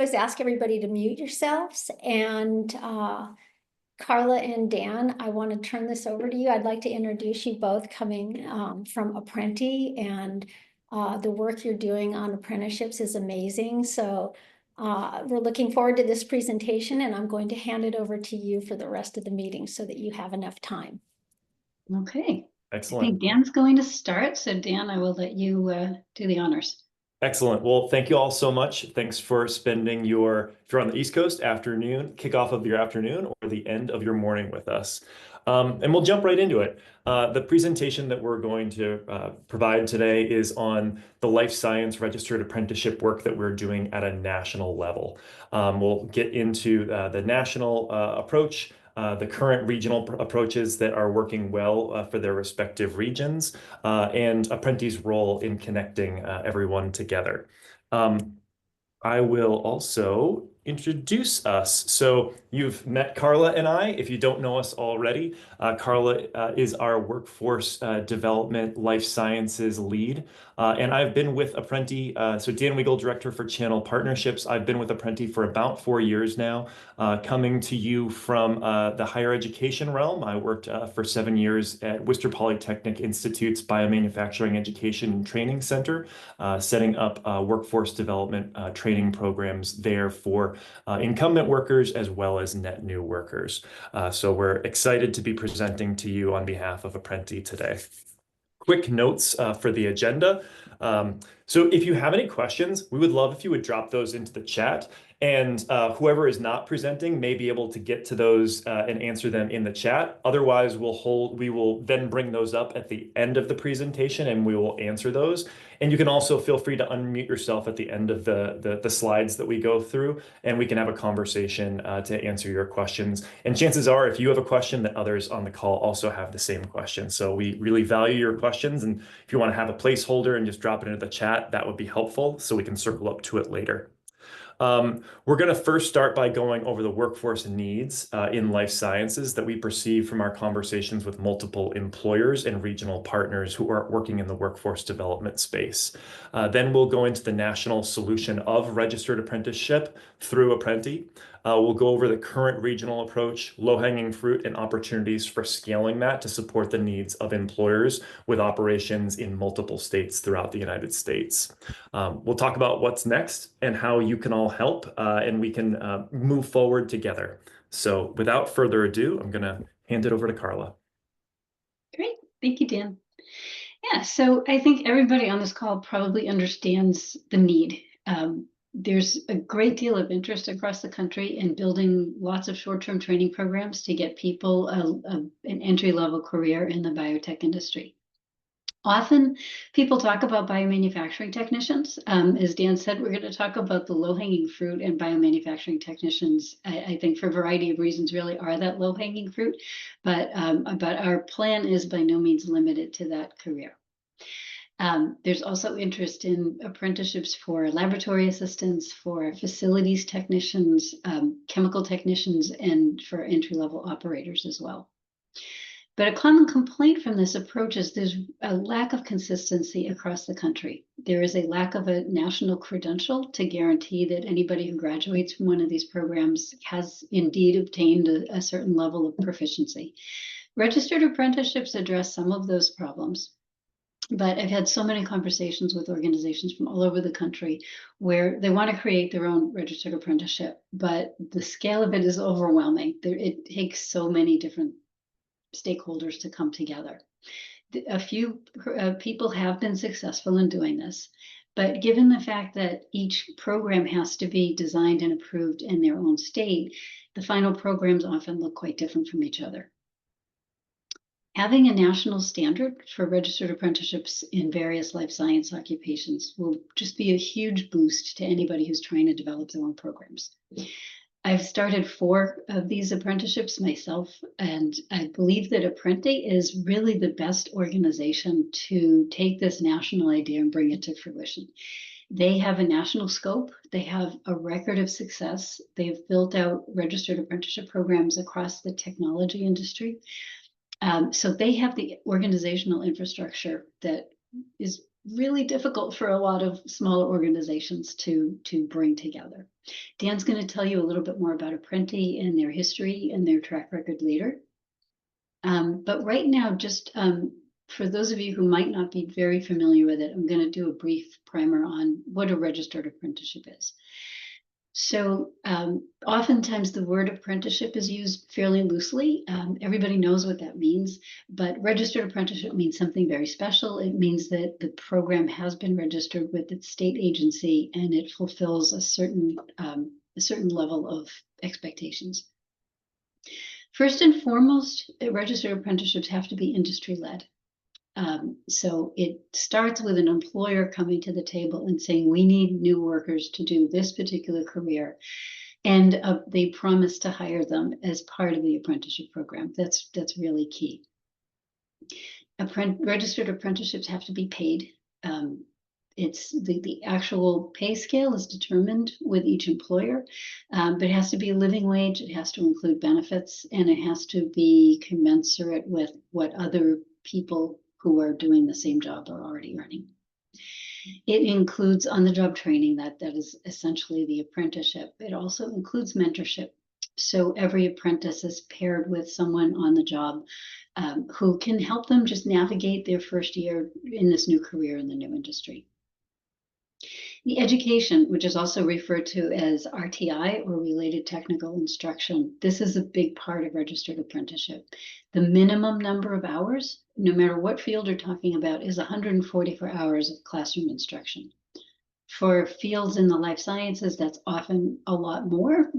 is ask everybody to mute yourselves. And Karla and Dan, I want to turn this over to you. I'd like to introduce you both coming from Apprenti, and the work you're doing on apprenticeships is amazing. So we're looking forward to this presentation, and I'm going to hand it over to you for the rest of the meeting so that you have enough time. Okay. Excellent. I think Dan's going to start. So Dan, I will let you do the honors. Excellent. Well, thank you all so much. Thanks for spending your, if you're on the East Coast, afternoon, kickoff of your afternoon or the end of your morning with us. And we'll jump right into it. The presentation that we're going to provide today is on the life science registered apprenticeship work that we're doing at a national level. We'll get into the national approach, the current regional approaches that are working well for their respective regions, and Apprenti's role in connecting everyone together. I will also introduce us. So you've met Karla and I. If you don't know us already, Karla is our workforce development life sciences lead. And I've been with Apprenti, so Dan Weagle, Director for Channel Partnerships. I've been with Apprenti for about 4 years now, coming to you from the higher education realm. I worked for 7 years at Worcester Polytechnic Institute's Biomanufacturing Education and Training Center, setting up workforce development training programs there for incumbent workers as well as net new workers. So we're excited to be presenting to you on behalf of Apprenti today. Quick notes for the agenda. So if you have any questions, we would love if you would drop those into the chat, and whoever is not presenting may be able to get to those and answer them in the chat. Otherwise, we will then bring those up at the end of the presentation and we will answer those. And you can also feel free to unmute yourself at the end of the slides that we go through, and we can have a conversation to answer your questions. And chances are, if you have a question, that others on the call also have the same question. So we really value your questions. And if you want to have a placeholder and just drop it into the chat, that would be helpful so we can circle up to it later. We're going to first start by going over the workforce needs in life sciences that we perceive from our conversations with multiple employers and regional partners who are working in the workforce development space. Then we'll go into the national solution of registered apprenticeship through Apprenti. We'll go over the current regional approach, low-hanging fruit, and opportunities for scaling that to support the needs of employers with operations in multiple states throughout the United States. We'll talk about what's next and how you can all help, and we can move forward together. So without further ado, I'm going to hand it over to Karla. Great. Thank you, Dan. Yeah, so I think everybody on this call probably understands the need. There's a great deal of interest across the country in building lots of short-term training programs to get people an entry-level career in the biotech industry. Often people talk about biomanufacturing technicians. As Dan said, we're going to talk about the low-hanging fruit, and biomanufacturing technicians, I think for a variety of reasons, really are that low-hanging fruit. But our plan is by no means limited to that career. There's also interest in apprenticeships for laboratory assistants, for facilities technicians, chemical technicians, and for entry-level operators as well. But a common complaint from this approach is there's a lack of consistency across the country. There is a lack of a national credential to guarantee that anybody who graduates from one of these programs has indeed obtained a certain level of proficiency. Registered apprenticeships address some of those problems. But I've had so many conversations with organizations from all over the country where they want to create their own registered apprenticeship, but the scale of it is overwhelming. It takes so many different stakeholders to come together. A few people have been successful in doing this, but given the fact that each program has to be designed and approved in their own state, the final programs often look quite different from each other. Having a national standard for registered apprenticeships in various life science occupations will just be a huge boost to anybody who's trying to develop their own programs. I've started 4 of these apprenticeships myself, and I believe that Apprenti is really the best organization to take this national idea and bring it to fruition. They have a national scope. They have a record of success. They've built out registered apprenticeship programs across the technology industry. So they have the organizational infrastructure that is really difficult for a lot of smaller organizations to bring together. Dan's going to tell you a little bit more about Apprenti and their history and their track record later. But right now, just for those of you who might not be very familiar with it, I'm going to do a brief primer on what a registered apprenticeship is. So oftentimes the word apprenticeship is used fairly loosely. Everybody knows what that means, but registered apprenticeship means something very special. It means that the program has been registered with its state agency and it fulfills a certain level of expectations. First and foremost, registered apprenticeships have to be industry-led. So it starts with an employer coming to the table and saying, we need new workers to do this particular career. And they promise to hire them as part of the apprenticeship program. That's really key. Registered apprenticeships have to be paid. It's the actual pay scale is determined with each employer, but it has to be a living wage, it has to include benefits, and it has to be commensurate with what other people who are doing the same job are already earning. It includes on-the-job training, that is essentially the apprenticeship. It also includes mentorship. So every apprentice is paired with someone on the job who can help them just navigate their first year in this new career in the new industry. The education, which is also referred to as RTI or related technical instruction, this is a big part of registered apprenticeship. The minimum number of hours, no matter what field you're talking about, is 144 hours of classroom instruction. For fields in the life sciences, that's often a lot more.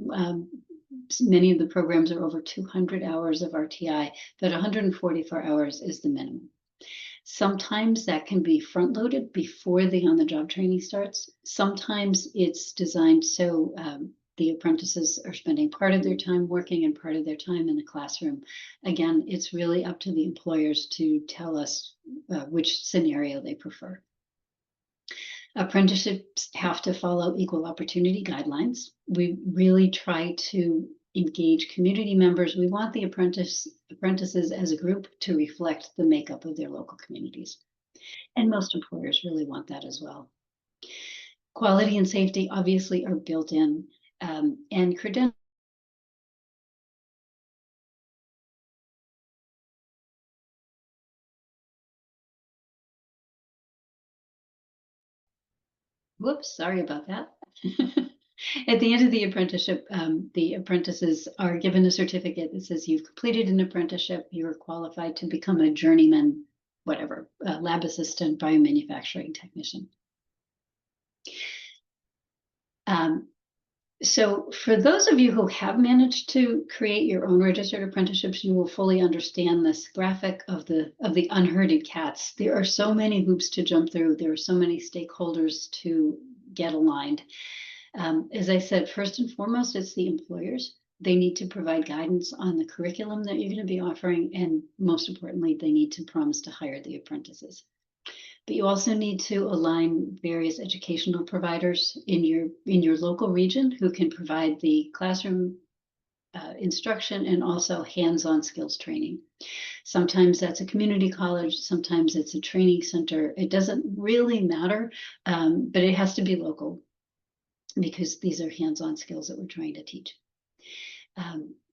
Many of the programs are over 200 hours of RTI, but 144 hours is the minimum. Sometimes that can be front-loaded before the on-the-job training starts. Sometimes it's designed so the apprentices are spending part of their time working and part of their time in the classroom. Again, it's really up to the employers to tell us which scenario they prefer. Apprenticeships have to follow equal opportunity guidelines. We really try to engage community members. We want the apprentices as a group to reflect the makeup of their local communities. And most employers really want that as well. Quality and safety obviously are built in, and credentials. Whoops, sorry about that. At the end of the apprenticeship, the apprentices are given a certificate that says you've completed an apprenticeship, you're qualified to become a journeyman, whatever, lab assistant, biomanufacturing technician. So for those of you who have managed to create your own registered apprenticeships, you will fully understand this graphic of the unherded cats. There are so many hoops to jump through. There are so many stakeholders to get aligned. As I said, first and foremost, it's the employers. They need to provide guidance on the curriculum that you're going to be offering, and most importantly, they need to promise to hire the apprentices. But you also need to align various educational providers in your local region who can provide the classroom instruction and also hands-on skills training. Sometimes that's a community college, sometimes it's a training center. It doesn't really matter, but it has to be local because these are hands-on skills that we're trying to teach.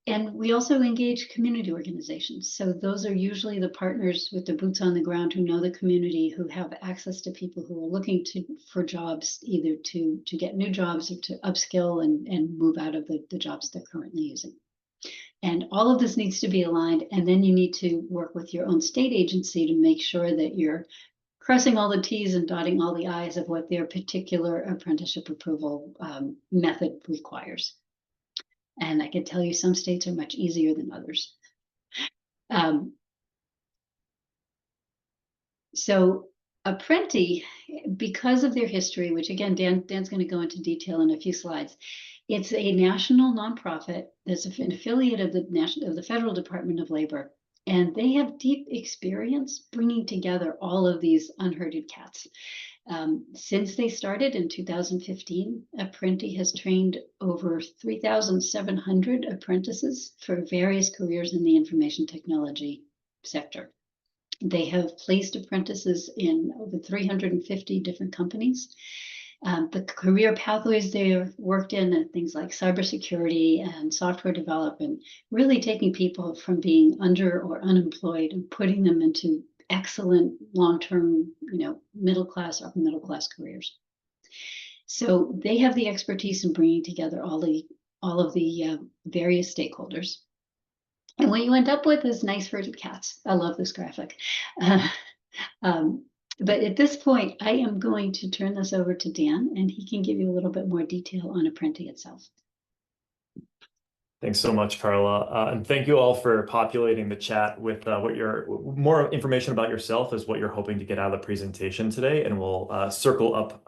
And we also engage community organizations. So those are usually the partners with the boots on the ground who know the community, who have access to people who are looking for jobs, either to get new jobs or to upskill and move out of the jobs they're currently using. And all of this needs to be aligned. And then you need to work with your own state agency to make sure that you're crossing all the T's and dotting all the I's of what their particular apprenticeship approval method requires. And I can tell you some states are much easier than others. So Apprenti, because of their history, which again, Dan's going to go into detail in a few slides, it's a national nonprofit that's an affiliate of the Federal Department of Labor. And they have deep experience bringing together all of these unherded cats. Since they started in 2015, Apprenti has trained over 3,700 apprentices for various careers in the information technology sector. They have placed apprentices in over 350 different companies. The career pathways they have worked in are things like cybersecurity and software development, really taking people from being under or unemployed and putting them into excellent long-term, middle class, upper middle class careers. So they have the expertise in bringing together all of the various stakeholders. And what you end up with is nice herded cats. I love this graphic. Uh, um, but at this point, I am going to turn this over to Dan, and he can give you a little bit more detail on Apprenti itself. Thanks so much, Karla. And thank you all for populating the chat with more information about yourself is what you're hoping to get out of the presentation today. And we'll circle up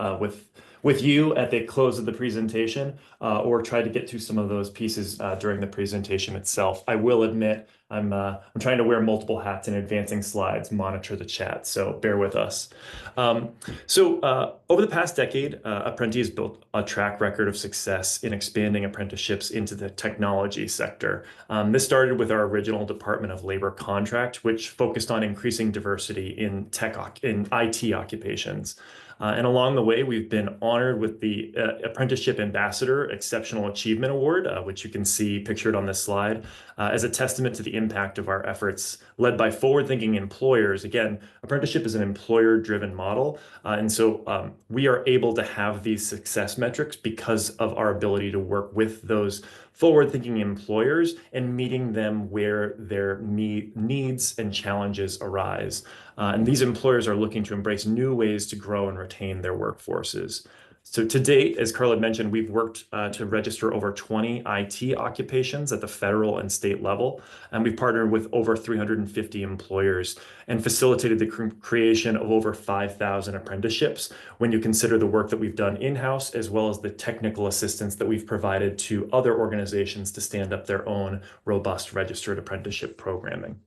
with you at the close of the presentation or try to get to some of those pieces during the presentation itself. I will admit I'm trying to wear multiple hats in advancing slides, monitor the chat, so bear with us. Over the past decade, Apprenti has built a track record of success in expanding apprenticeships into the technology sector. This started with our original Department of Labor contract, which focused on increasing diversity in IT occupations. And along the way, we've been honored with the Apprenticeship Ambassador Exceptional Achievement Award, which you can see pictured on this slide, as a testament to the impact of our efforts led by forward-thinking employers. Again, apprenticeship is an employer-driven model, and so we are able to have these success metrics because of our ability to work with those forward-thinking employers and meeting them where their needs and challenges arise. And these employers are looking to embrace new ways to grow and retain their workforces. So to date, as Karla mentioned, we've worked to register over 20 IT occupations at the federal and state level, and we've partnered with over 350 employers and facilitated the creation of over 5,000 apprenticeships when you consider the work that we've done in-house, as well as the technical assistance that we've provided to other organizations to stand up their own robust registered apprenticeship programming.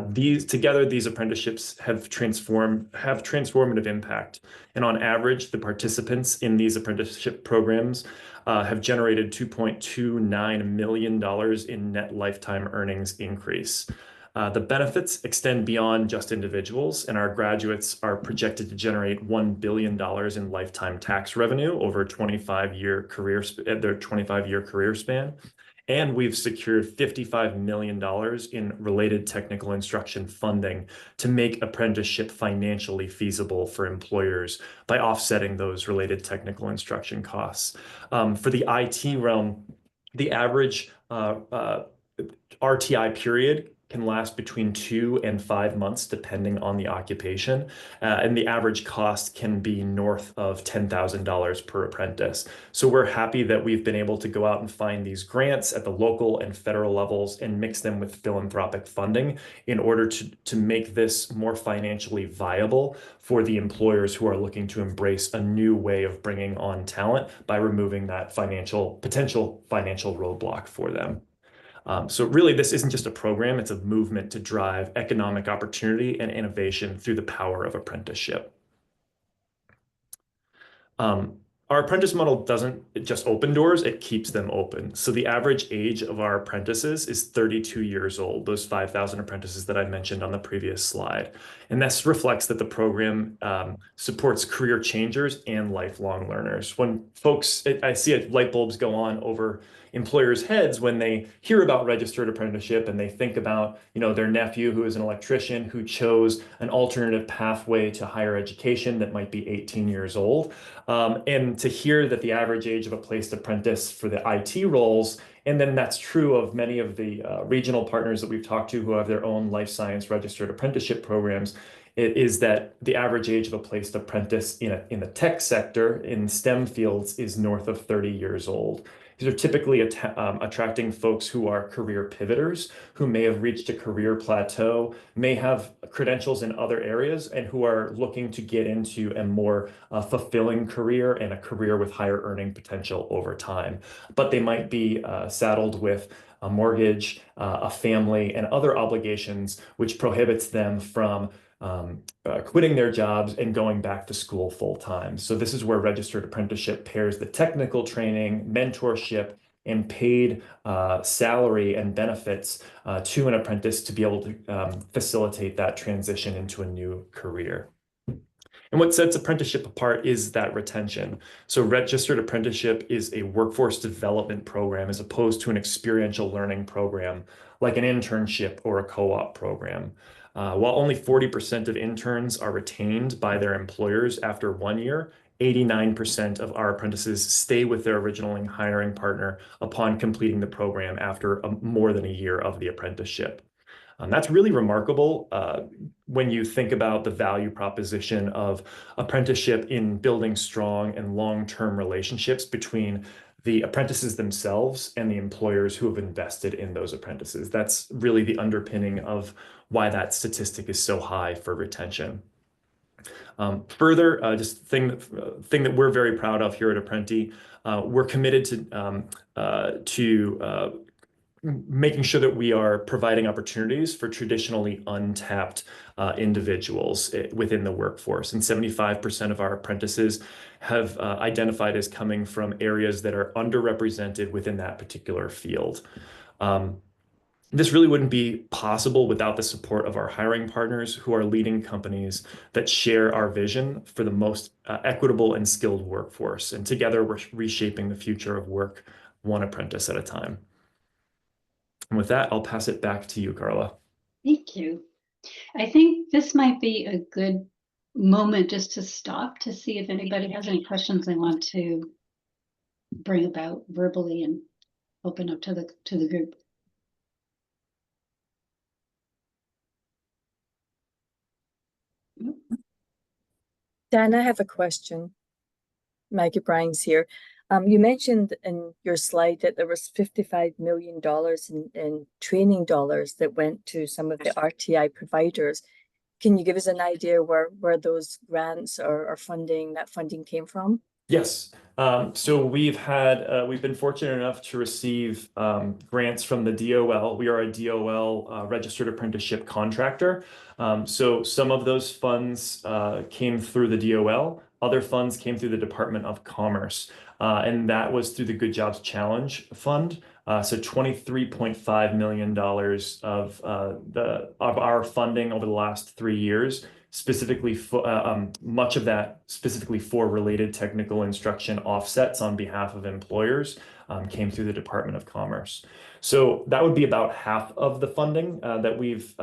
These apprenticeships have transformative impact. And on average, the participants in these apprenticeship programs have generated $2.29 million in net lifetime earnings increase. The benefits extend beyond just individuals, and our graduates are projected to generate $1 billion in lifetime tax revenue over their 25-year career span. And we've secured $55 million in related technical instruction funding to make apprenticeship financially feasible for employers by offsetting those related technical instruction costs. For the IT realm, the average RTI period can last between 2 and 5 months, depending on the occupation. And the average cost can be north of $10,000 per apprentice. So we're happy that we've been able to go out and find these grants at the local and federal levels and mix them with philanthropic funding in order to make this more financially viable for the employers who are looking to embrace a new way of bringing on talent by removing that potential financial roadblock for them. So really, this isn't just a program, it's a movement to drive economic opportunity and innovation through the power of apprenticeship. Our apprentice model doesn't just open doors, it keeps them open. So the average age of our apprentices is 32 years old, those 5,000 apprentices that I mentioned on the previous slide. And this reflects that the program supports career changers and lifelong learners. When I see light bulbs go on over employers' heads when they hear about registered apprenticeship and they think about, their nephew who is an electrician who chose an alternative pathway to higher education that might be 18 years old. And to hear that the average age of a placed apprentice for the IT roles, and then that's true of many of the regional partners that we've talked to who have their own life science registered apprenticeship programs, it is that the average age of a placed apprentice in the tech sector in STEM fields is north of 30 years old. These are typically attracting folks who are career pivoters, who may have reached a career plateau, may have credentials in other areas, and who are looking to get into a more fulfilling career and a career with higher earning potential over time. But they might be saddled with a mortgage, a family, and other obligations, which prohibits them from quitting their jobs and going back to school full time. So this is where registered apprenticeship pairs the technical training, mentorship, and paid salary and benefits to an apprentice to be able to facilitate that transition into a new career. And what sets apprenticeship apart is that retention. So registered apprenticeship is a workforce development program as opposed to an experiential learning program like an internship or a co-op program. While only 40% of interns are retained by their employers after 1 year, 89% of our apprentices stay with their original hiring partner upon completing the program after more than a year of the apprenticeship. That's really remarkable when you think about the value proposition of apprenticeship in building strong and long-term relationships between the apprentices themselves and the employers who have invested in those apprentices. That's really the underpinning of why that statistic is so high for retention. Further, just thing that we're very proud of here at Apprenti, we're committed to making sure that we are providing opportunities for traditionally untapped individuals within the workforce. And 75% of our apprentices have identified as coming from areas that are underrepresented within that particular field. This really wouldn't be possible without the support of our hiring partners who are leading companies that share our vision for the most equitable and skilled workforce. And together we're reshaping the future of work, one apprentice at a time. And with that, I'll pass it back to you, Karla. Thank you. I think this might be a good moment just to stop to see if anybody has any questions they want to bring about verbally and open up to the group. Dan, I have a question. Maggie Brines here. You mentioned in your slide that there was $55 million in training dollars that went to some of the RTI providers. Can you give us an idea where those grants or that funding came from? Yes. So we've been fortunate enough to receive grants from the DOL. We are a DOL registered apprenticeship contractor. So some of those funds came through the DOL. Other funds came through the Department of Commerce. And that was through the Good Jobs Challenge Fund. So $23.5 million of our funding over the last 3 years, specifically for much of that specifically for related technical instruction offsets on behalf of employers, came through the Department of Commerce. So that would be about half of the funding that we've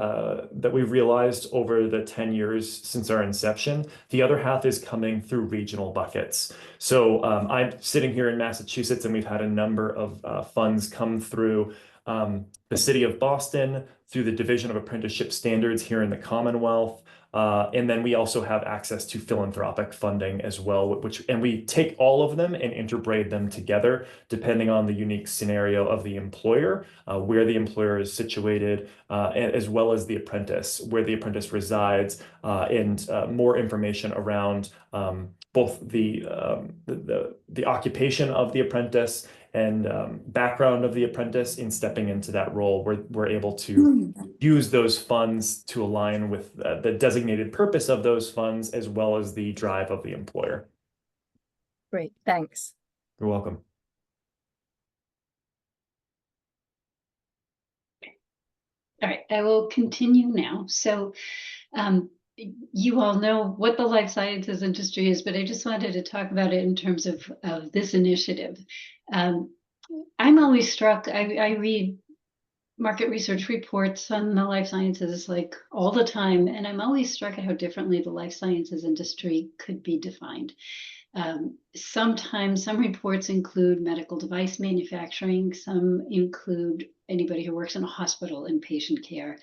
realized over the 10 years since our inception. The other half is coming through regional buckets. So I'm sitting here in Massachusetts, and we've had a number of funds come through the City of Boston, through the Division of Apprenticeship Standards here in the Commonwealth. And then we also have access to philanthropic funding as well, and we take all of them and interbraid them together depending on the unique scenario of the employer, where the employer is situated, as well as the apprentice, where the apprentice resides, and more information around both the occupation of the apprentice and background of the apprentice in stepping into that role. We're able to use those funds to align with the designated purpose of those funds, as well as the drive of the employer. Great, thanks. You're welcome. All right, I will continue now. So you all know what the life sciences industry is, but I just wanted to talk about it in terms of this initiative. I'm always struck, I read market research reports on the life sciences like all the time, and I'm always struck at how differently the life sciences industry could be defined. Sometimes some reports include medical device manufacturing, some include anybody who works in a hospital in patient care.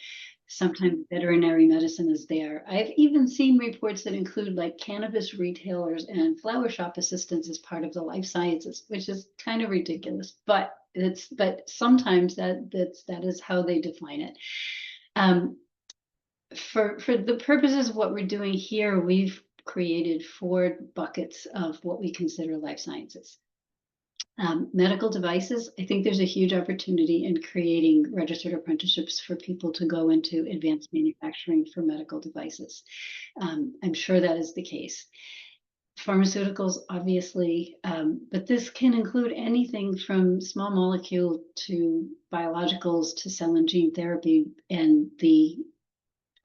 Sometimes veterinary medicine is there. I've even seen reports that include like cannabis retailers and flower shop assistants as part of the life sciences, which is kind of ridiculous, but sometimes that is how they define it. For the purposes of what we're doing here, we've created 4 buckets of what we consider life sciences. Medical devices, I think there's a huge opportunity in creating registered apprenticeships for people to go into advanced manufacturing for medical devices. I'm sure that is the case. pharmaceuticals, obviously, but this can include anything from small molecule to biologicals to cell and gene therapy, and the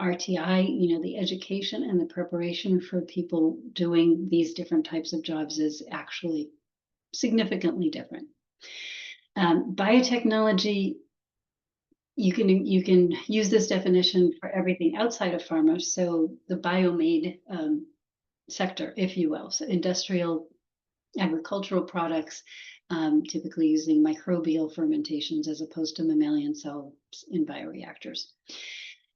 RTI, the education and the preparation for people doing these different types of jobs is actually significantly different. Biotechnology, you can use this definition for everything outside of pharma. So the biomade sector, if you will, so industrial agricultural products, typically using microbial fermentations as opposed to mammalian cells in bioreactors.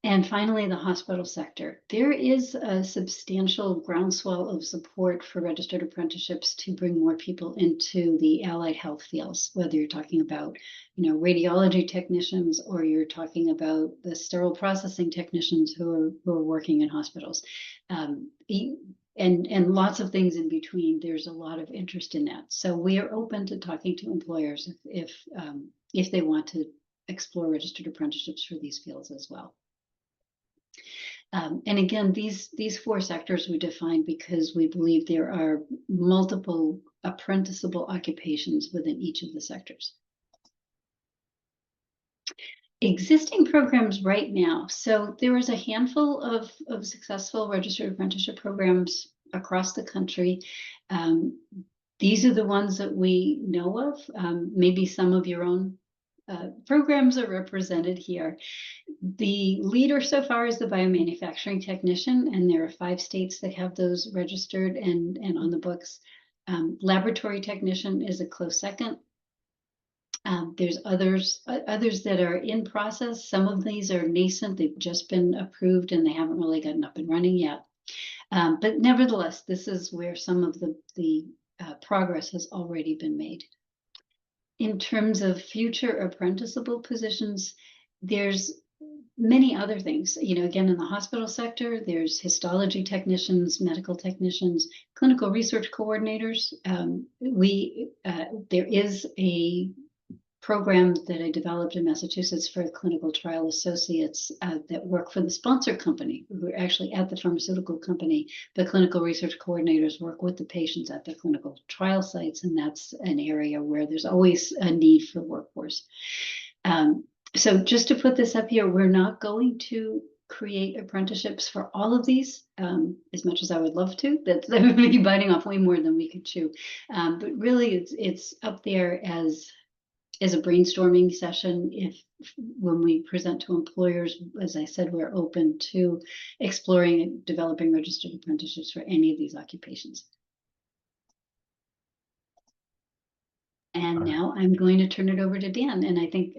And finally, the hospital sector. There is a substantial groundswell of support for registered apprenticeships to bring more people into the allied health fields, whether you're talking about, radiology technicians, or you're talking about the sterile processing technicians who are working in hospitals. And lots of things in between. There's a lot of interest in that. So we are open to talking to employers if they want to explore registered apprenticeships for these fields as well. And again, these four sectors we define because we believe there are multiple apprenticeable occupations within each of the sectors. Existing programs right now. So there is a handful of successful registered apprenticeship programs across the country. These are the ones that we know of. Maybe some of your own programs are represented here. The leader so far is the biomanufacturing technician, and there are 5 states that have those registered and on the books. Laboratory technician is a close second. There's others that are in process. Some of these are nascent. They've just been approved and they haven't really gotten up and running yet. But nevertheless, this is where some of the progress has already been made. In terms of future apprenticeable positions, there's many other things. Again, in the hospital sector, there's histology technicians, medical technicians, clinical research coordinators. There is a program that I developed in Massachusetts for clinical trial associates that work for the sponsor company. We're actually at the pharmaceutical company. The clinical research coordinators work with the patients at the clinical trial sites, and that's an area where there's always a need for workforce. So just to put this up here, we're not going to create apprenticeships for all of these, as much as I would love to. That would be biting off way more than we could chew. But really, it's up there as a brainstorming session. When we present to employers, as I said, we're open to exploring and developing registered apprenticeships for any of these occupations. And now I'm going to turn it over to Dan, and I think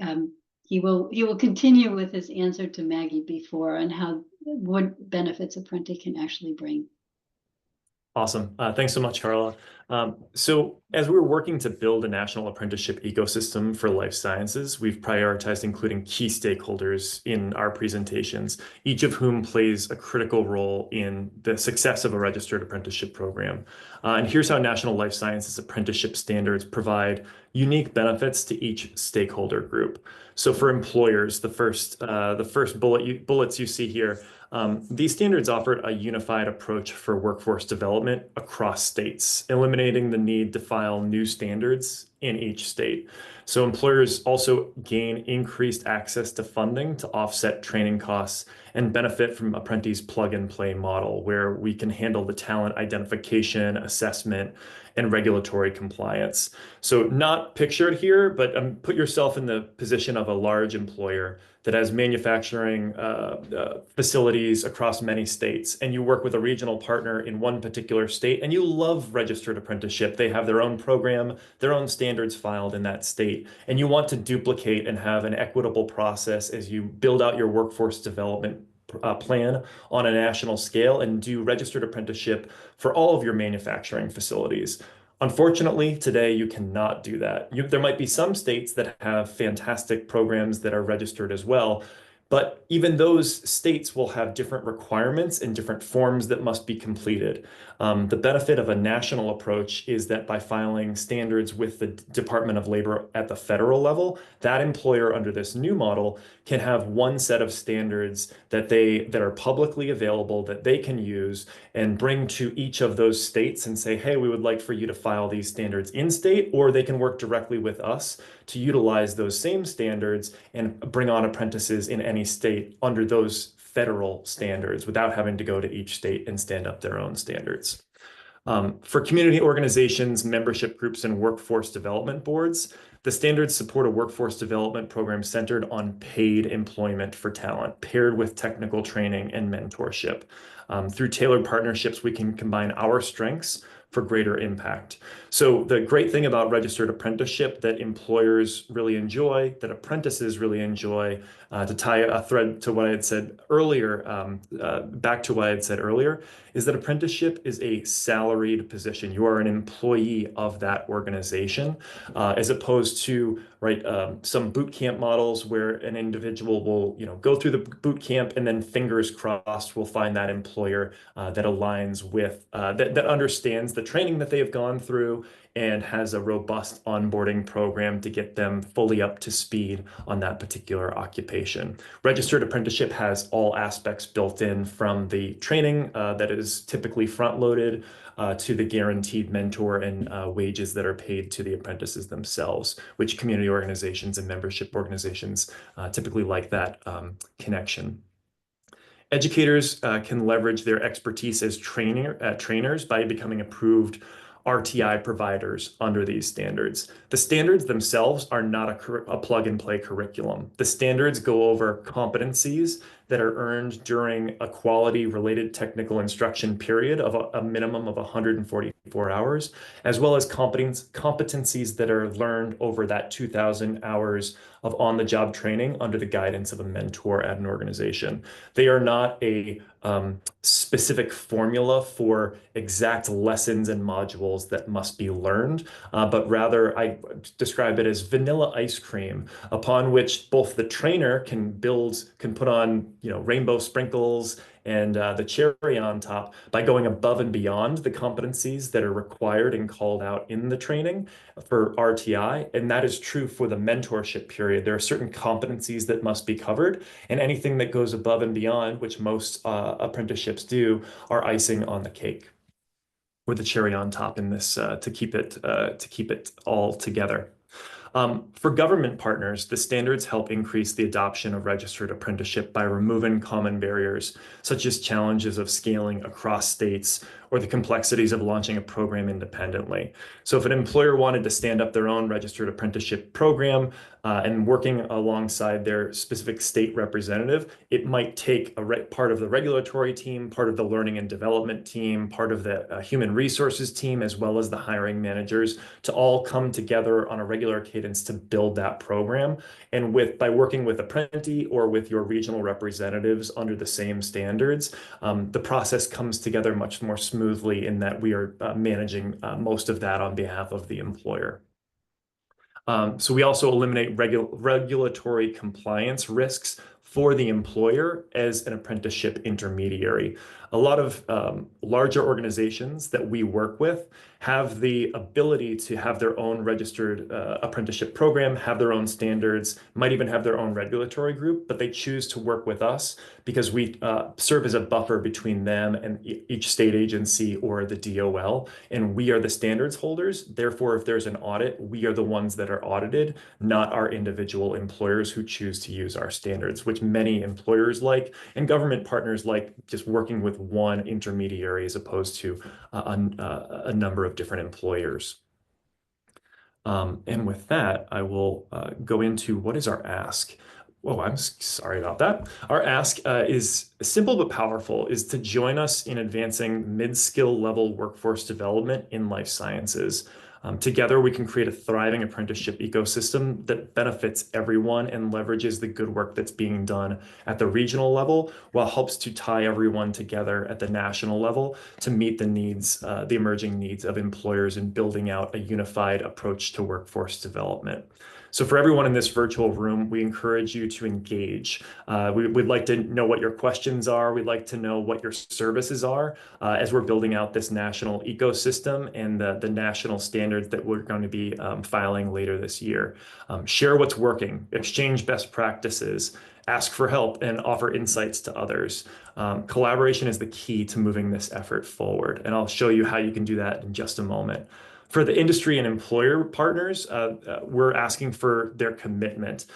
he will continue with his answer to Maggie before on what benefits Apprenti can actually bring. Awesome. Thanks so much, Karla. So as we're working to build a national apprenticeship ecosystem for life sciences, we've prioritized including key stakeholders in our presentations, each of whom plays a critical role in the success of a registered apprenticeship program. And here's how National Life Sciences apprenticeship standards provide unique benefits to each stakeholder group. So for employers, the first bullets you see here, these standards offered a unified approach for workforce development across states, eliminating the need to file new standards in each state. So employers also gain increased access to funding to offset training costs and benefit from Apprenti's plug-and-play model, where we can handle the talent identification, assessment, and regulatory compliance. So not pictured here, but put yourself in the position of a large employer that has manufacturing facilities across many states, and you work with a regional partner in one particular state, and you love registered apprenticeship. They have their own program, their own standards filed in that state, and you want to duplicate and have an equitable process as you build out your workforce development plan on a national scale and do registered apprenticeship for all of your manufacturing facilities. Unfortunately, today you cannot do that. There might be some states that have fantastic programs that are registered as well, but even those states will have different requirements and different forms that must be completed. The benefit of a national approach is that by filing standards with the Department of Labor at the federal level, that employer under this new model can have one set of standards that are publicly available that they can use and bring to each of those states and say, hey, we would like for you to file these standards in state, or they can work directly with us to utilize those same standards and bring on apprentices in any state under those federal standards without having to go to each state and stand up their own standards. For community organizations, membership groups, and workforce development boards, the standards support a workforce development program centered on paid employment for talent, paired with technical training and mentorship. Through tailored partnerships, we can combine our strengths for greater impact. So the great thing about registered apprenticeship that employers really enjoy, that apprentices really enjoy, to tie a thread to what I had said earlier, back to what I had said earlier, is that apprenticeship is a salaried position. You are an employee of that organization, as opposed to some boot camp models where an individual will go through the boot camp and then fingers crossed will find that employer that aligns with that understands the training that they have gone through and has a robust onboarding program to get them fully up to speed on that particular occupation. Registered apprenticeship has all aspects built in, from the training that is typically front-loaded to the guaranteed mentor and wages that are paid to the apprentices themselves, which community organizations and membership organizations typically like that connection. Educators can leverage their expertise as trainers by becoming approved RTI providers under these standards. The standards themselves are not a plug-and-play curriculum. The standards go over competencies that are earned during a quality-related technical instruction period of a minimum of 144 hours, as well as competencies that are learned over that 2,000 hours of on-the-job training under the guidance of a mentor at an organization. They are not a specific formula for exact lessons and modules that must be learned, but rather I describe it as vanilla ice cream, upon which both the trainer can put on rainbow sprinkles and the cherry on top by going above and beyond the competencies that are required and called out in the training for RTI. And that is true for the mentorship period. There are certain competencies that must be covered, and anything that goes above and beyond, which most apprenticeships do, are icing on the cake, or the cherry on top in this to keep it all together. For government partners, the standards help increase the adoption of registered apprenticeship by removing common barriers, such as challenges of scaling across states or the complexities of launching a program independently. So if an employer wanted to stand up their own registered apprenticeship program and working alongside their specific state representative, it might take part of the regulatory team, part of the learning and development team, part of the human resources team, as well as the hiring managers, to all come together on a regular cadence to build that program. And by working with Apprenti or with your regional representatives under the same standards, the process comes together much more smoothly in that we are managing most of that on behalf of the employer. So we also eliminate regulatory compliance risks for the employer as an apprenticeship intermediary. A lot of larger organizations that we work with have the ability to have their own registered apprenticeship program, have their own standards, might even have their own regulatory group, but they choose to work with us because we serve as a buffer between them and each state agency or the DOL, and we are the standards holders. Therefore, if there's an audit, we are the ones that are audited, not our individual employers who choose to use our standards, which many employers like, and government partners like just working with one intermediary as opposed to a number of different employers. And with that, I will go into what is our ask. Oh, I'm sorry about that. Our ask is simple but powerful, is to join us in advancing mid-skill level workforce development in life sciences. Together, we can create a thriving apprenticeship ecosystem that benefits everyone and leverages the good work that's being done at the regional level, while helps to tie everyone together at the national level to meet the needs, the emerging needs of employers in building out a unified approach to workforce development. So for everyone in this virtual room, we encourage you to engage. We'd like to know what your questions are. We'd like to know what your services are as we're building out this national ecosystem and the national standards that we're going to be filing later this year. Share what's working, exchange best practices, ask for help, and offer insights to others. Collaboration is the key to moving this effort forward, and I'll show you how you can do that in just a moment. For the industry and employer partners, we're asking for their commitment,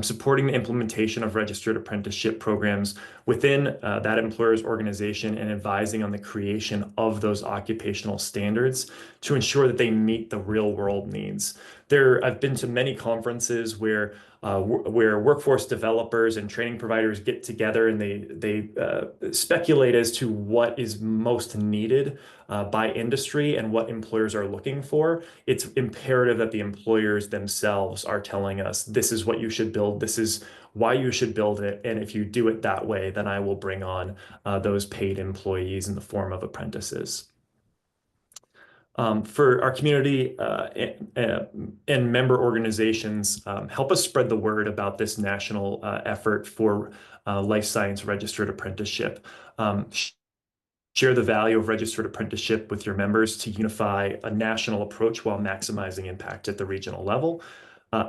supporting the implementation of registered apprenticeship programs within that employer's organization and advising on the creation of those occupational standards to ensure that they meet the real world needs. I've been to many conferences where workforce developers and training providers get together and they speculate as to what is most needed by industry and what employers are looking for. It's imperative that the employers themselves are telling us, this is what you should build, this is why you should build it, and if you do it that way, then I will bring on those paid employees in the form of apprentices. For our community and member organizations, help us spread the word about this national effort for life science registered apprenticeship. Share the value of registered apprenticeship with your members to unify a national approach while maximizing impact at the regional level.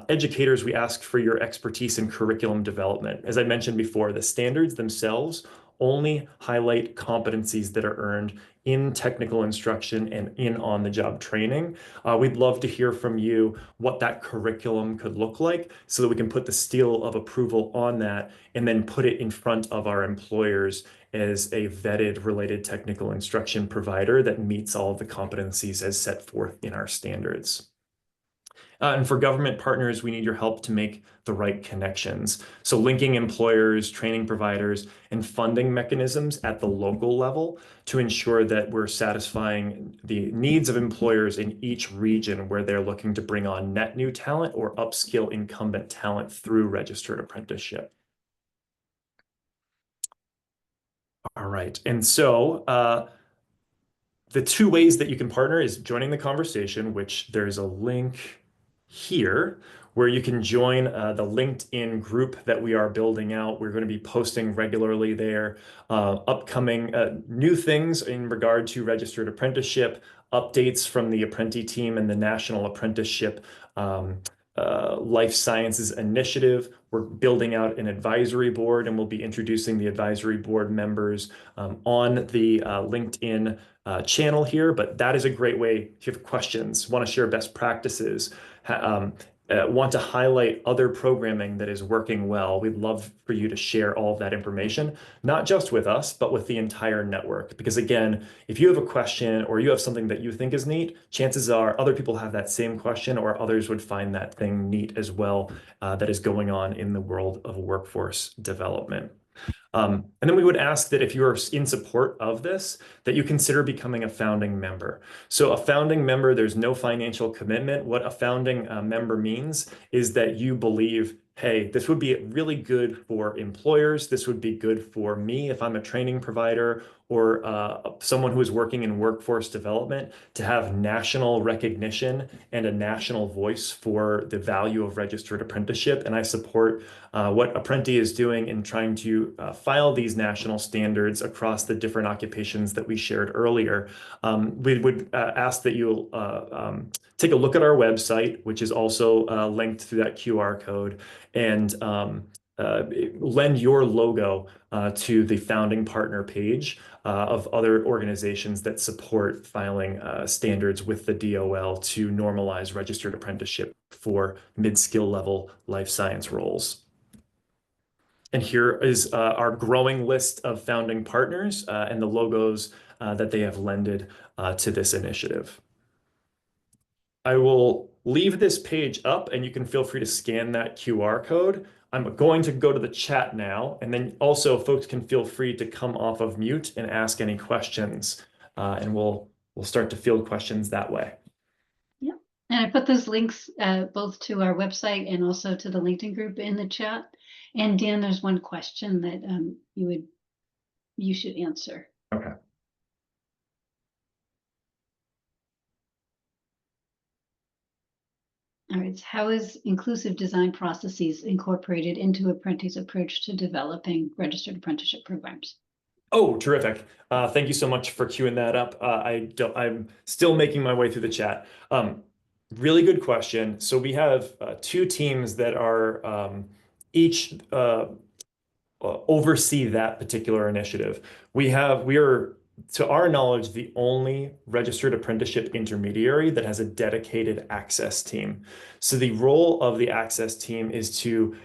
Educators, we ask for your expertise in curriculum development. As I mentioned before, the standards themselves only highlight competencies that are earned in technical instruction and in on-the-job training. We'd love to hear from you what that curriculum could look like so that we can put the seal of approval on that and then put it in front of our employers as a vetted related technical instruction provider that meets all of the competencies as set forth in our standards. And for government partners, we need your help to make the right connections. So linking employers, training providers, and funding mechanisms at the local level to ensure that we're satisfying the needs of employers in each region where they're looking to bring on net new talent or upskill incumbent talent through registered apprenticeship. All right, and so the two ways that you can partner is joining the conversation, which there's a link here where you can join the LinkedIn group that we are building out. We're going to be posting regularly there, upcoming new things in regard to registered apprenticeship, updates from the Apprenti team and the National Apprenticeship Life Sciences Initiative. We're building out an advisory board, and we'll be introducing the advisory board members on the LinkedIn channel here. But that is a great way if you have questions, want to share best practices, want to highlight other programming that is working well. We'd love for you to share all of that information, not just with us, but with the entire network. Because again, if you have a question or you have something that you think is neat, chances are other people have that same question or others would find that thing neat as well that is going on in the world of workforce development. And then we would ask that if you are in support of this, that you consider becoming a founding member. So a founding member, there's no financial commitment. What a founding member means is that you believe, hey, this would be really good for employers. This would be good for me if I'm a training provider or someone who is working in workforce development to have national recognition and a national voice for the value of registered apprenticeship. And I support what Apprenti is doing in trying to file these national standards across the different occupations that we shared earlier. We would ask that you'll take a look at our website, which is also linked through that QR code, and lend your logo to the founding partner page of other organizations that support filing standards with the DOL to normalize registered apprenticeship for mid-skill level life science roles. And here is our growing list of founding partners and the logos that they have lended to this initiative. I will leave this page up and you can feel free to scan that QR code. I'm going to go to the chat now, and then also folks can feel free to come off of mute and ask any questions, and we'll start to field questions that way. Yeah, and I put those links both to our website and also to the LinkedIn group in the chat. And Dan, there's one question that you should answer. Okay. All right, so how is inclusive design processes incorporated into Apprenti's approach to developing registered apprenticeship programs? Oh, terrific. Thank you so much for queuing that up. I'm still making my way through the chat. Really good question. So we have two teams that are each oversee that particular initiative. We are, to our knowledge, the only registered apprenticeship intermediary that has a dedicated access team. So the role of the access team is to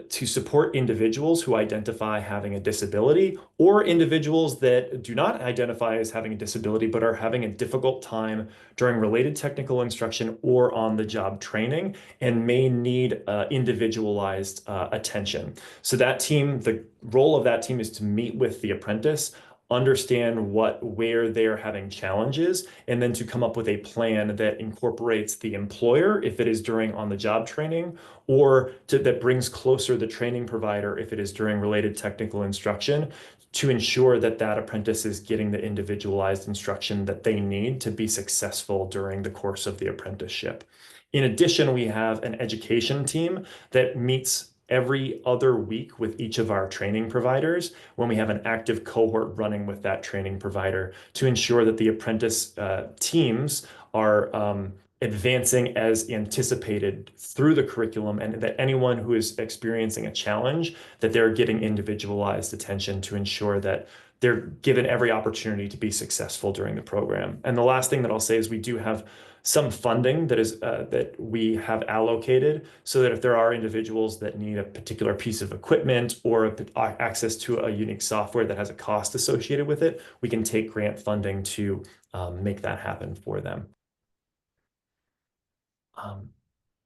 support individuals who identify having a disability, or individuals that do not identify as having a disability but are having a difficult time during related technical instruction or on-the-job training and may need individualized attention. So that team, the role of that team is to meet with the apprentice, understand where they're having challenges, and then to come up with a plan that incorporates the employer if it is during on-the-job training, or that brings closer the training provider if it is during related technical instruction, to ensure that that apprentice is getting the individualized instruction that they need to be successful during the course of the apprenticeship. In addition, we have an education team that meets every other week with each of our training providers when we have an active cohort running with that training provider to ensure that the apprentice teams are advancing as anticipated through the curriculum, and that anyone who is experiencing a challenge, that they're getting individualized attention to ensure that they're given every opportunity to be successful during the program. And the last thing that I'll say is we do have some funding that we have allocated, so that if there are individuals that need a particular piece of equipment or access to a unique software that has a cost associated with it, we can take grant funding to make that happen for them.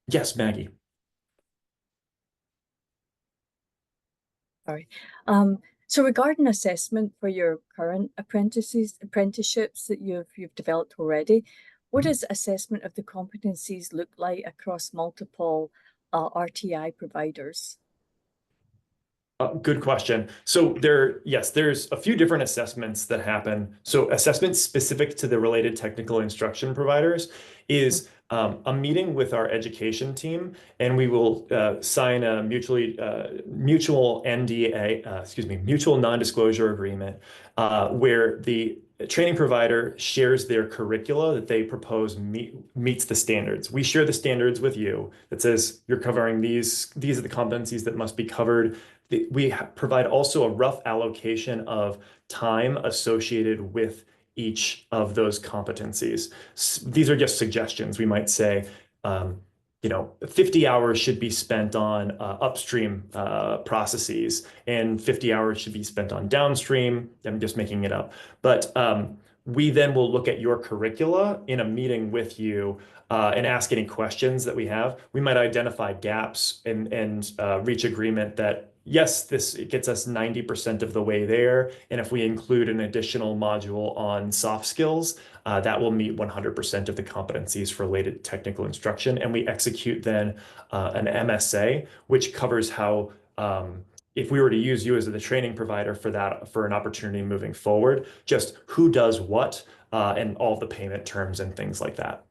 Yes, Maggie. Sorry. So regarding assessment for your current apprenticeships that you've developed already, what does assessment of the competencies look like across multiple RTI providers? Good question. So there's a few different assessments that happen. So assessments specific to the related technical instruction providers is a meeting with our education team, and we will sign a mutual NDA, mutual non-disclosure agreement, where the training provider shares their curricula that they propose meets the standards. We share the standards with you that says you're covering these are the competencies that must be covered. We provide also a rough allocation of time associated with each of those competencies. These are just suggestions. We might say, 50 hours should be spent on upstream processes, and 50 hours should be spent on downstream. I'm just making it up. But we then will look at your curricula in a meeting with you and ask any questions that we have. We might identify gaps and reach agreement that, yes, it gets us 90% of the way there. And if we include an additional module on soft skills, that will meet 100% of the competencies for related technical instruction. And we execute then an MSA, which covers how, if we were to use you as the training provider for an opportunity moving forward, just who does what, and all the payment terms and things like that.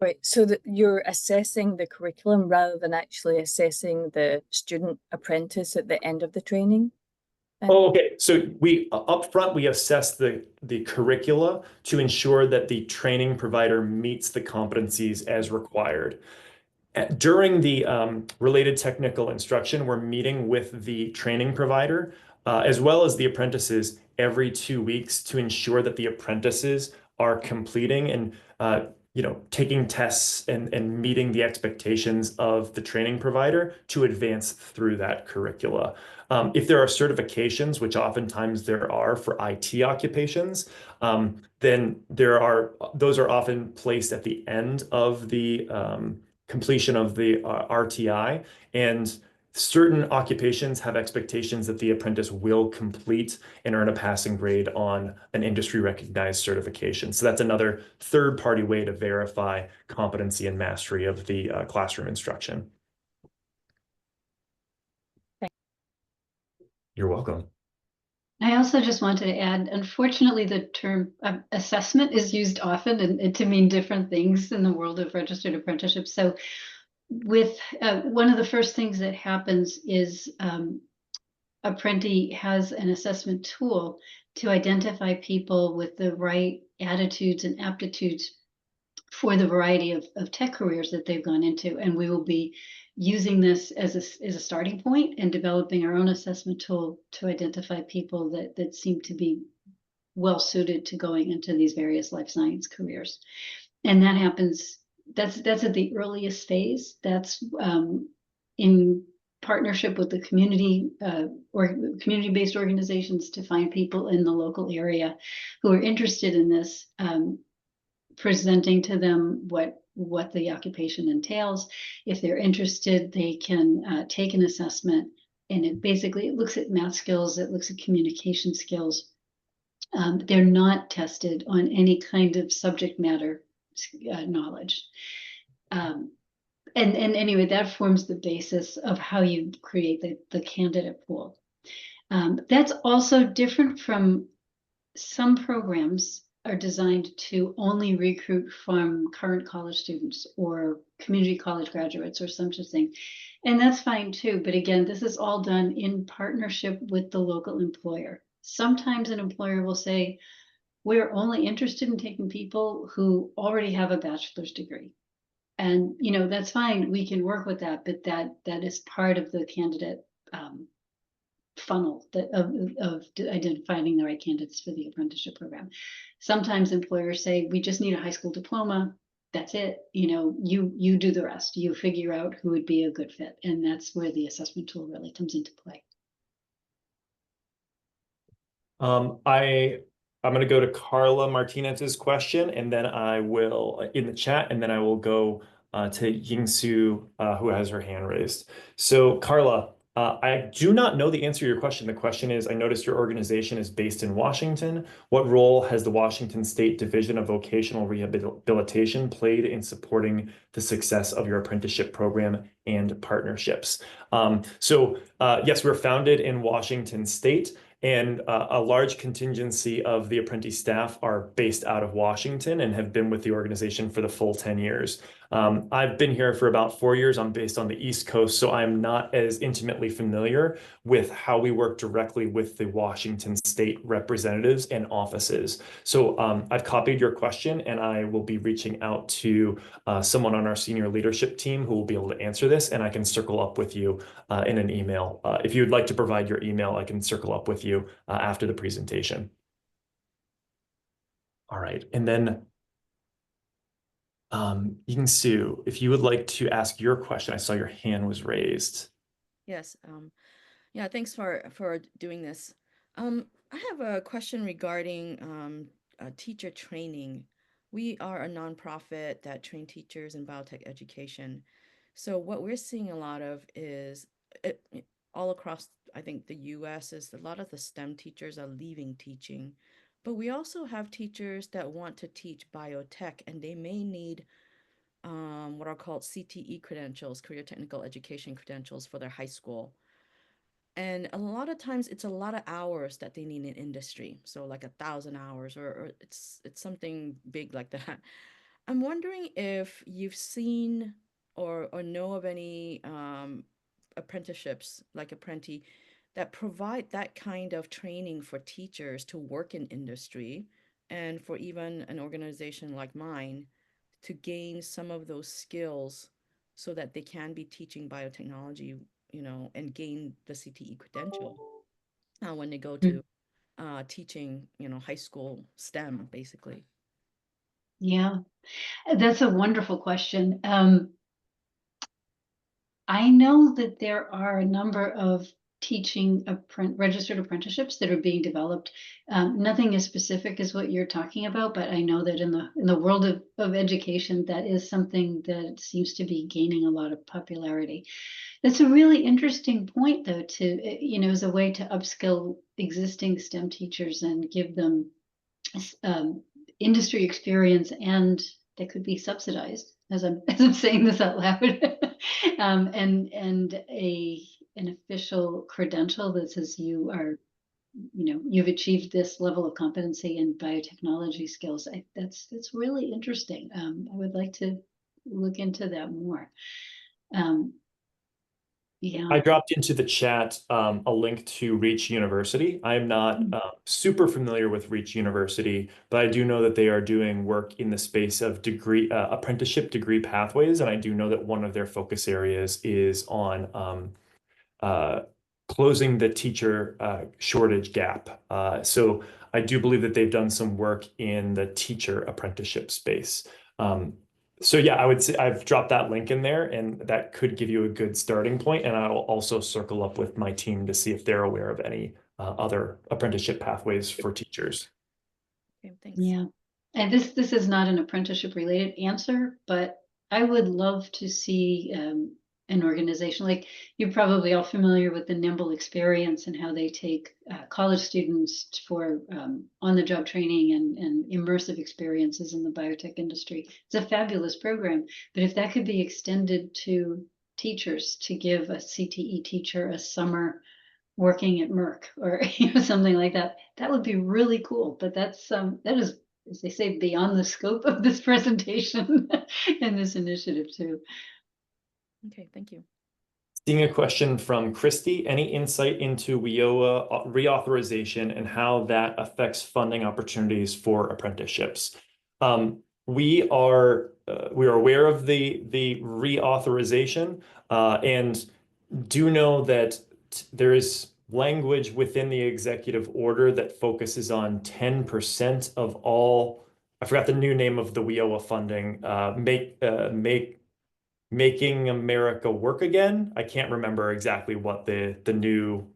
Right, so that you're assessing the curriculum rather than actually assessing the student apprentice at the end of the training? Oh, okay. So up front, we assess the curricula to ensure that the training provider meets the competencies as required. During the related technical instruction, we're meeting with the training provider as well as the apprentices every 2 weeks to ensure that the apprentices are completing and taking tests and meeting the expectations of the training provider to advance through that curricula. If there are certifications, which oftentimes there are for IT occupations, then those are often placed at the end of the completion of the RTI, and certain occupations have expectations that the apprentice will complete and earn a passing grade on an industry recognized certification. So that's another third-party way to verify competency and mastery of the classroom instruction. Thanks. You're welcome. I also just wanted to add, unfortunately, the term assessment is used often and to mean different things in the world of registered apprenticeships. So with one of the first things that happens is Apprenti has an assessment tool to identify people with the right attitudes and aptitudes for the variety of tech careers that they've gone into. And we will be using this as a starting point and developing our own assessment tool to identify people that seem to be well suited to going into these various life science careers. And that happens, that's at the earliest phase. That's in partnership with the community or community-based organizations to find people in the local area who are interested in this, presenting to them what the occupation entails. If they're interested, they can take an assessment, and it looks at math skills, it looks at communication skills. They're not tested on any kind of subject matter knowledge. And anyway, that forms the basis of how you create the candidate pool. That's also different from some programs are designed to only recruit from current college students or community college graduates or some such thing. And that's fine too. But again, this is all done in partnership with the local employer. Sometimes an employer will say, we're only interested in taking people who already have a bachelor's degree. And, that's fine. We can work with that, but that is part of the candidate funnel of identifying the right candidates for the apprenticeship program. Sometimes employers say, we just need a high school diploma. That's it. You do the rest. You figure out who would be a good fit. And that's where the assessment tool really comes into play. I'm going to go to Carla Martinez's question, and then I will in the chat, and then I will go to Yingsu, who has her hand raised. So Carla, I do not know the answer to your question. The question is, I noticed your organization is based in Washington. What role has the Washington State Division of Vocational Rehabilitation played in supporting the success of your apprenticeship program and partnerships? Yes, we're founded in Washington State. And a large contingency of the Apprenti staff are based out of Washington and have been with the organization for the full 10 years. I've been here for about 4 years. I'm based on the East Coast, so I'm not as intimately familiar with how we work directly with the Washington State representatives and offices. So I've copied your question, and I will be reaching out to someone on our senior leadership team who will be able to answer this, and I can circle up with you in an email. If you'd like to provide your email, I can circle up with you after the presentation. All right, and then Ying-Su, if you would like to ask your question, I saw your hand was raised. Yes. Yeah, thanks for doing this. I have a question regarding teacher training. We are a nonprofit that train teachers in biotech education. So what we're seeing a lot of is all across, I think, the US is a lot of the STEM teachers are leaving teaching. But we also have teachers that want to teach biotech, and they may need what are called CTE credentials, career technical education credentials for their high school. And a lot of times it's a lot of hours that they need in industry. So like 1,000 hours or it's something big like that. I'm wondering if you've seen or know of any apprenticeships like Apprenti that provide that kind of training for teachers to work in industry, and for even an organization like mine to gain some of those skills so that they can be teaching biotechnology, and gain the CTE credential when they go to teaching, high school STEM, basically. Yeah, that's a wonderful question. I know that there are a number of teaching registered apprenticeships that are being developed. Nothing as specific as what you're talking about, but I know that in the world of education, that is something that seems to be gaining a lot of popularity. That's a really interesting point, though, to, as a way to upskill existing STEM teachers and give them industry experience, and that could be subsidized as I'm saying this out loud, and an official credential that says you are you've achieved this level of competency in biotechnology skills. That's really interesting. I would like to look into that more. Yeah. I dropped into the chat a link to Reach University. I'm not super familiar with Reach University, but I do know that they are doing work in the space of apprenticeship degree pathways, and I do know that one of their focus areas is on closing the teacher shortage gap. So I do believe that they've done some work in the teacher apprenticeship space. So yeah, I would say I've dropped that link in there, and that could give you a good starting point. And I'll also circle up with my team to see if they're aware of any other apprenticeship pathways for teachers. Okay, thanks. Yeah. And this is not an apprenticeship related answer, but I would love to see an organization like you're probably all familiar with the Nimble experience and how they take college students for on-the-job training and immersive experiences in the biotech industry. It's a fabulous program, but if that could be extended to teachers to give a CTE teacher a summer working at Merck or something like that, that would be really cool. But that is, as they say, beyond the scope of this presentation and this initiative too. Okay, thank you. Seeing a question from Christy, any insight into WIOA reauthorization and how that affects funding opportunities for apprenticeships? We are aware of the reauthorization and do know that there is language within the executive order that focuses on 10% of all, I forgot the new name of the WIOA funding, Making America Work Again. I can't remember exactly what the new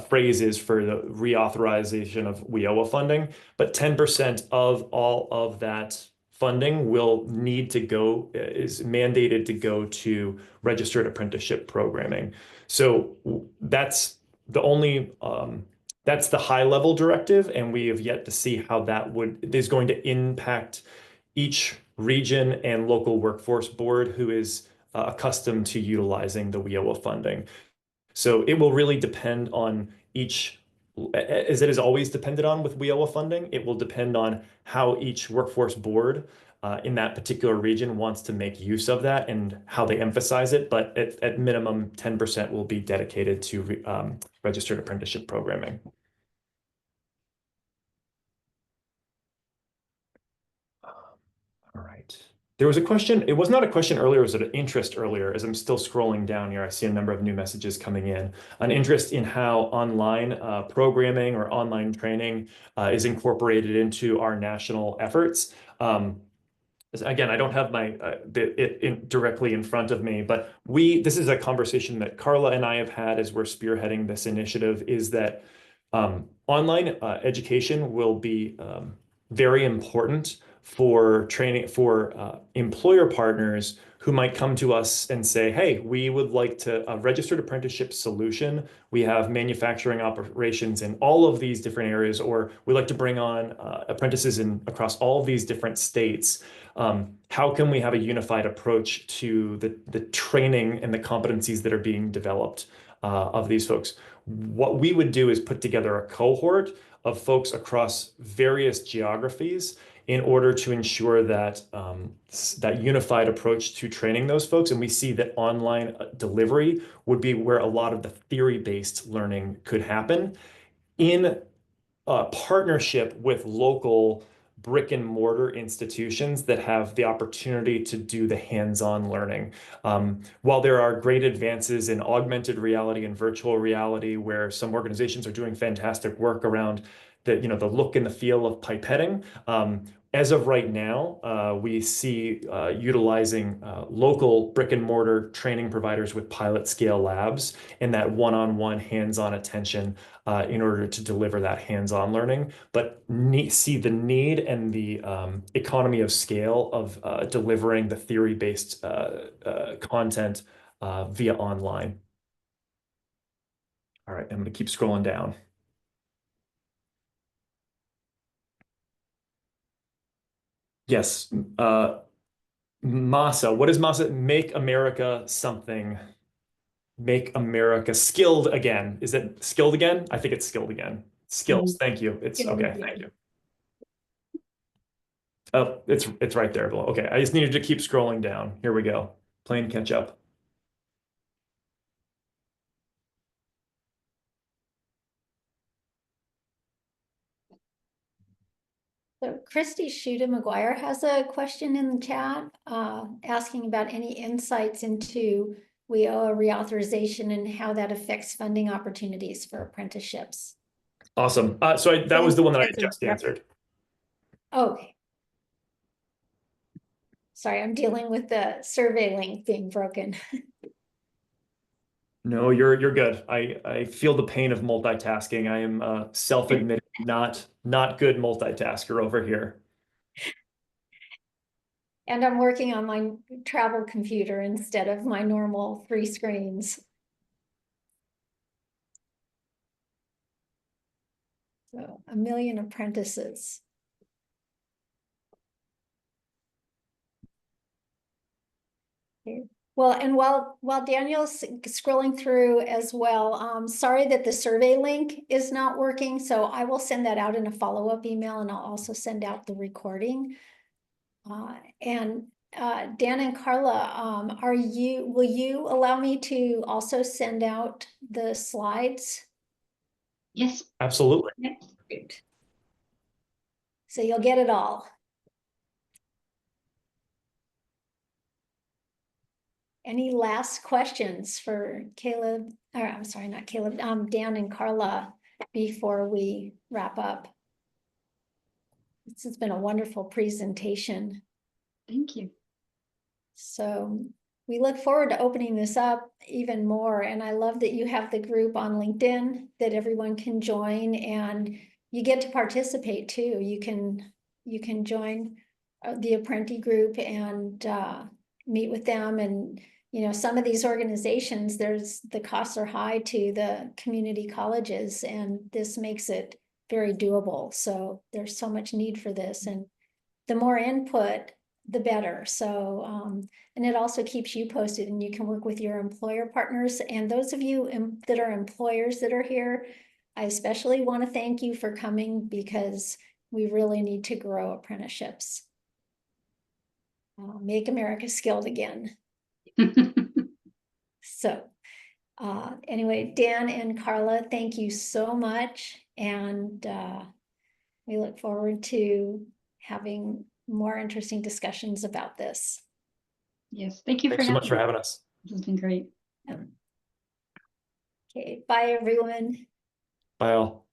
phrase is for the reauthorization of WIOA funding, but 10% of all of that funding will need to go, is mandated to go to registered apprenticeship programming. So that's the only, that's the high level directive, and we have yet to see how that is going to impact each region and local workforce board who is accustomed to utilizing the WIOA funding. So it will really depend on each, as it is always depended on with WIOA funding, it will depend on how each workforce board in that particular region wants to make use of that and how they emphasize it. But at minimum, 10% will be dedicated to registered apprenticeship programming. All right. There was a question. It was not a question earlier. It was an interest earlier. As I'm still scrolling down here, I see a number of new messages coming in. An interest in how online programming or online training is incorporated into our national efforts. Again, I don't have my directly in front of me, but this is a conversation that Karla and I have had as we're spearheading this initiative, is that online education will be very important for training for employer partners who might come to us and say, hey, we would like to a registered apprenticeship solution. We have manufacturing operations in all of these different areas, or we like to bring on apprentices across all of these different states. How can we have a unified approach to the training and the competencies that are being developed of these folks? What we would do is put together a cohort of folks across various geographies in order to ensure that that unified approach to training those folks. And we see that online delivery would be where a lot of the theory-based learning could happen in partnership with local brick and mortar institutions that have the opportunity to do the hands-on learning. While there are great advances in augmented reality and virtual reality, where some organizations are doing fantastic work around the look and the feel of pipetting, as of right now, we see utilizing local brick and mortar training providers with pilot scale labs and that one-on-one hands-on attention in order to deliver that hands-on learning, but see the need and the economy of scale of delivering the theory-based content via online. All right, I'm going to keep scrolling down. Yes, MASA. What is MASA? Make America something. Make America skilled again. Is it skilled again? I think it's skilled again. Skills. Thank you. It's okay. Thank you. Oh, it's right there below. Okay, I just needed to keep scrolling down. Here we go. Playing catch up. So Christy Shuda McGuire has a question in the chat, asking about any insights into WIOA reauthorization and how that affects funding opportunities for apprenticeships. Awesome. So that was the one that I just answered. Okay. Sorry, I'm dealing with the survey link being broken. No, you're good. I feel the pain of multitasking. I am self-admitted not good multitasker over here. And I'm working on my travel computer instead of my normal 3 screens. So 1 million apprentices. Okay. Well, and while Daniel's scrolling through as well, sorry that the survey link is not working. So I will send that out in a follow-up email, and I'll also send out the recording. Dan and Karla, will you allow me to also send out the slides? Yes. Absolutely. Great. So you'll get it all. Any last questions for Caleb, or I'm sorry, not Caleb, Dan and Karla before we wrap up? This has been a wonderful presentation. Thank you. So we look forward to opening this up even more. And I love that you have the group on LinkedIn that everyone can join, and you get to participate too. You can join the Apprenti group and meet with them. And some of these organizations, the costs are high to the community colleges, and this makes it very doable. So there's so much need for this, and the more input, the better. So, and it also keeps you posted, and you can work with your employer partners. And those of you that are employers that are here, I especially want to thank you for coming, because we really need to grow apprenticeships. Make America skilled again. So anyway, Dan and Karla, thank you so much. And we look forward to having more interesting discussions about this. Yes, thank you Thanks so much for having us. This has been great. Okay, bye everyone. Bye all.